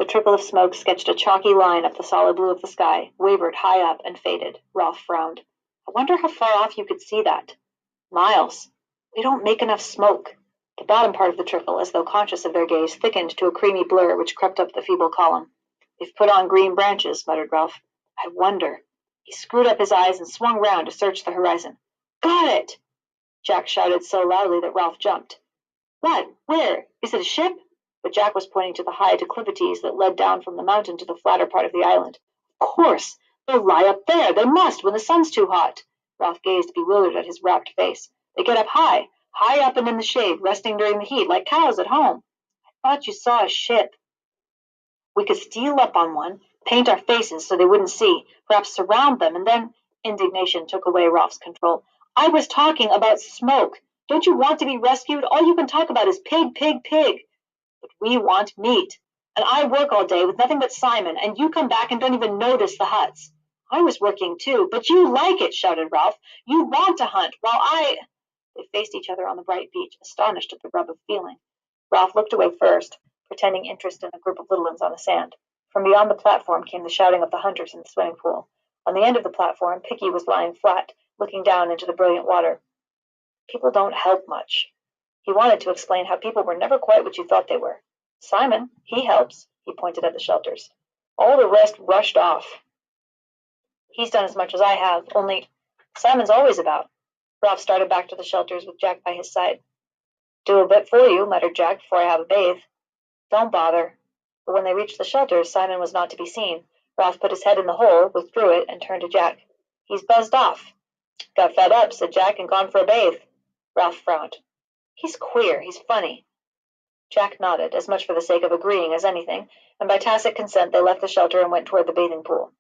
trickle of smoke sketched a chalky line up the solid blue of the sky, wavered high up, and faded. Ralph frowned. I wonder how far off you could see that. Miles. We don't make enough smoke. The bottom part of the trickle, as though conscious of their gaze, thickened to a creamy blur which crept up the feeble column. They've put on green branches, muttered Ralph. I wonder. He screwed up his eyes and swung round to search the horizon. Got it! Jack shouted so loudly that Ralph jumped. What? Where? Is it a ship? But Jack was pointing to the high declivities that led down from the mountain to the flatter part of the island. Of course! They'll lie up there! They must, when the sun's too hot! Ralph gazed bewildered at his rapt face. They get up high up and in the shade, resting during the heat, like cows at home. I thought you saw a ship. We could steal up on one, paint our faces so they wouldn't see, perhaps surround them, and then— Indignation took away Ralph's control. I was talking about smoke. Don't you want to be rescued? All you can talk about is pig, pig, pig. But we want meat. And I work all day with nothing but Simon, and you come back and don't even notice the huts. I was working too, but you like it, shouted Ralph. You want to hunt, while I— They faced each other on the bright beach, astonished at the rub of feeling. Ralph looked away first, pretending interest in a group of little ones on the sand. From beyond the platform came the shouting of the hunters in the swimming pool. On the end of the platform, Picky was lying flat, looking down into the brilliant water. People don't help much. He wanted to explain how people were never quite what you thought they were. Simon, he helps, he pointed at the shelters. All the rest rushed off. He's done as much as I have, only Simon's always about. Ralph started back to the shelters with Jack by his side. Do a bit for you, muttered Jack, before I have a bathe. Don't bother. But when they reached the shelters, Simon was not to be seen. Ralph put his head in the hole, withdrew it, and turned to Jack. He's buzzed off. Got fed up, said Jack, and gone for a bathe. Ralph frowned. He's queer. He's funny. Jack nodded, as much for the sake of agreeing as anything, and by tacit consent they left the shelter and went toward the bathing pool.